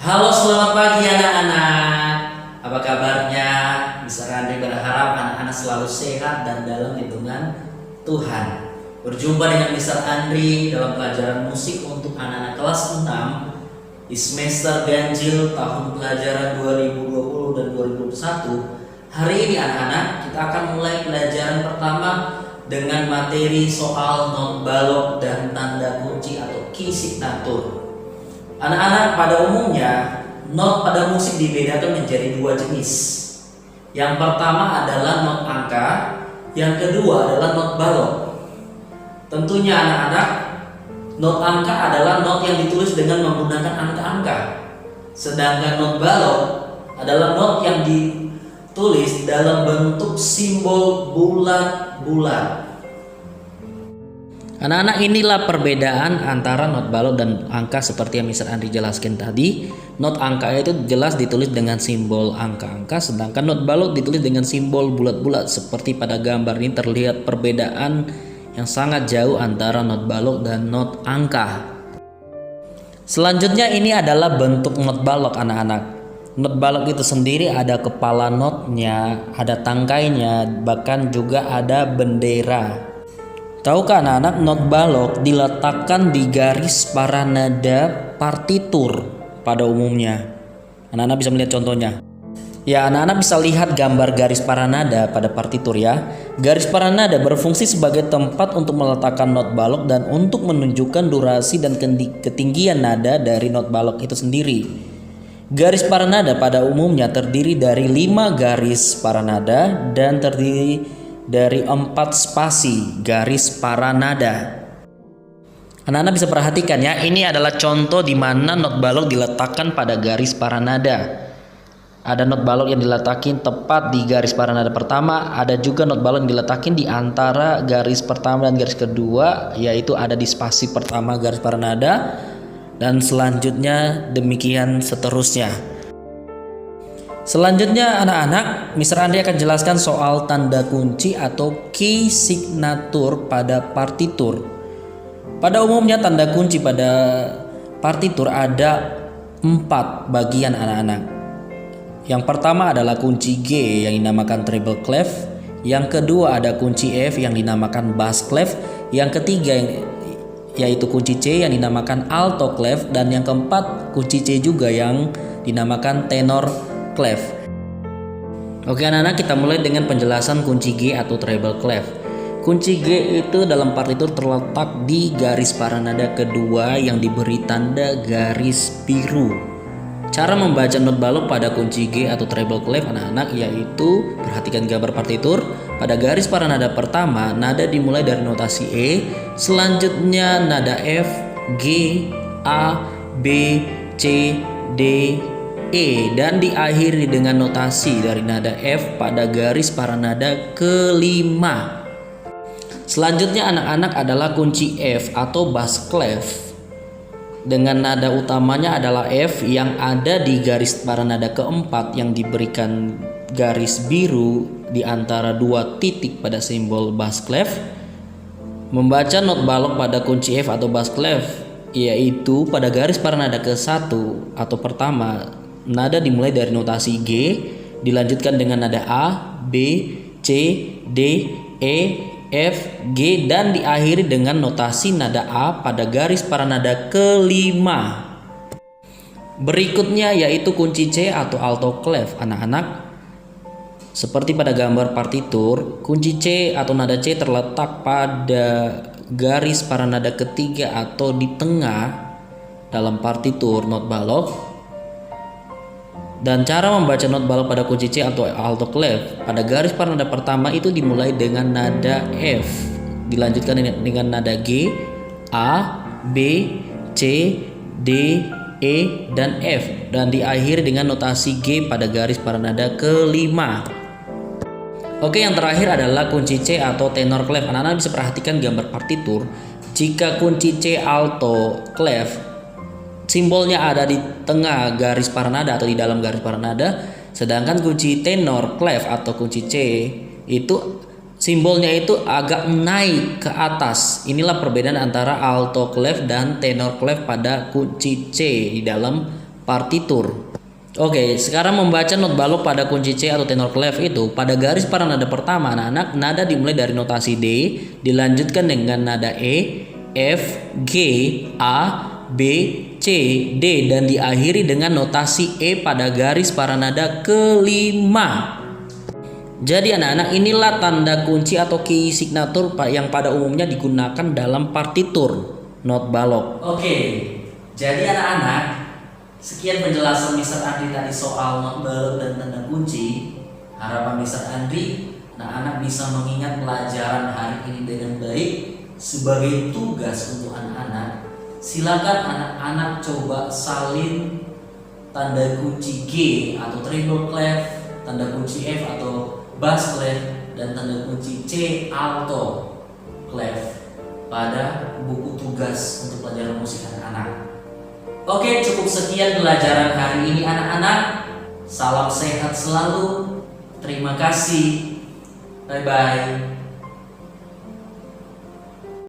Halo, selamat pagi anak-anak. Apa kabarnya? Mister Andri berharap anak-anak selalu sehat dan dalam lindungan Tuhan. Berjumpa dengan Mister Andri dalam pelajaran musik untuk anak-anak kelas 6 di semester ganjil tahun pelajaran 2020 dan 2021. Hari ini anak-anak kita akan mulai pelajaran pertama dengan materi soal not balok dan tanda kunci atau key signature. Anak-anak, pada umumnya not pada musik dibedakan menjadi dua jenis. Yang pertama adalah not angka, yang kedua adalah not balok. Tentunya anak-anak, not angka adalah not yang ditulis dengan menggunakan angka-angka. Sedangkan not balok adalah not yang ditulis dalam bentuk simbol bulat-bulat. Anak-anak, inilah perbedaan antara not balok dan angka seperti yang Mr. Andri jelaskan tadi. Not angka itu jelas ditulis dengan simbol angka-angka, sedangkan not balok ditulis dengan simbol bulat-bulat. Seperti pada gambar ini terlihat perbedaan yang sangat jauh antara not balok dan not angka. Selanjutnya ini adalah bentuk not balok anak-anak. Not balok itu sendiri ada kepala notnya, ada tangkainya, bahkan juga ada bendera. Tahukah anak-anak, not balok diletakkan di garis para nada partitur pada umumnya. Anak-anak bisa melihat contohnya. Ya, anak-anak bisa lihat gambar garis para nada pada partitur ya. Garis para nada berfungsi sebagai tempat untuk meletakkan not balok dan untuk menunjukkan durasi dan ketinggian nada dari not balok itu sendiri. Garis para nada pada umumnya terdiri dari 5 garis para nada dan terdiri dari 4 spasi garis para nada. Anak-anak bisa perhatikan ya, ini adalah contoh di mana not balok diletakkan pada garis para nada. Ada not balok yang diletakin tepat di garis para nada pertama, ada juga not balok yang diletakin di antara garis pertama dan garis kedua, yaitu ada di spasi pertama garis para nada, dan selanjutnya demikian seterusnya. Selanjutnya anak-anak, Mr. Andri akan jelaskan soal tanda kunci atau key signature pada partitur. Pada umumnya tanda kunci pada partitur ada 4 bagian anak-anak. Yang pertama adalah kunci G yang dinamakan treble clef, yang kedua ada kunci F yang dinamakan bass clef, yang ketiga yaitu kunci C yang dinamakan alto clef, dan yang keempat kunci C juga yang dinamakan tenor clef. Oke anak-anak, kita mulai dengan penjelasan kunci G atau treble clef. Kunci G itu dalam partitur terletak di garis para nada kedua yang diberi tanda garis biru. Cara membaca not balok pada kunci G atau treble clef anak-anak yaitu, perhatikan gambar partitur. Pada garis para nada pertama, nada dimulai dari notasi E, selanjutnya nada F, G, A, B, C, D, E, dan diakhiri dengan notasi dari nada F pada garis para nada kelima. Selanjutnya anak-anak adalah kunci F atau bass clef dengan nada utamanya adalah F yang ada di garis para nada keempat yang diberikan garis biru di antara 2 titik pada simbol bass clef. Membaca not balok pada kunci F atau bass clef yaitu pada garis para nada ke-1 atau pertama, nada dimulai dari notasi G, dilanjutkan dengan nada A, B, C, D, E, F, G, dan diakhiri dengan notasi nada A pada garis para nada kelima. Berikutnya yaitu kunci C atau alto clef anak-anak. Seperti pada gambar partitur, kunci C atau nada C terletak pada garis para nada ketiga atau di tengah dalam partitur not balok. Dan cara membaca not balok pada kunci C atau alto clef pada garis para nada pertama itu dimulai dengan nada F, dilanjutkan dengan nada G, A, B, C, D, E, dan F, dan diakhiri dengan notasi G pada garis para nada kelima. Oke, yang terakhir adalah kunci C atau tenor clef. Anak-anak bisa perhatikan gambar partitur. Jika kunci C alto clef simbolnya ada di tengah garis para nada atau di dalam garis para nada, sedangkan kunci tenor clef atau kunci C itu simbolnya itu agak naik ke atas. Inilah perbedaan antara alto clef dan tenor clef pada kunci C di dalam partitur. Oke, sekarang membaca not balok pada kunci C atau tenor clef itu, pada garis para nada pertama anak-anak, nada dimulai dari notasi D, dilanjutkan dengan nada E, F, G, A, B, C, D, dan diakhiri dengan notasi E pada garis para nada kelima. Jadi anak-anak, inilah tanda kunci atau key signature yang pada umumnya digunakan dalam partitur not balok. Oke, jadi anak-anak, sekian penjelasan Mr. Andri tadi soal not balok dan tanda kunci. Harapan Mr. Andri anak-anak bisa mengingat pelajaran hari ini dengan baik. Sebagai tugas untuk anak-anak, silakan anak-anak coba salin tanda kunci G atau treble clef, tanda kunci F atau bass clef, dan tanda kunci C alto clef pada buku tugas untuk pelajaran musik anak-anak. Oke, cukup sekian pelajaran hari ini anak-anak. Salam sehat selalu. Terima kasih. Bye-bye.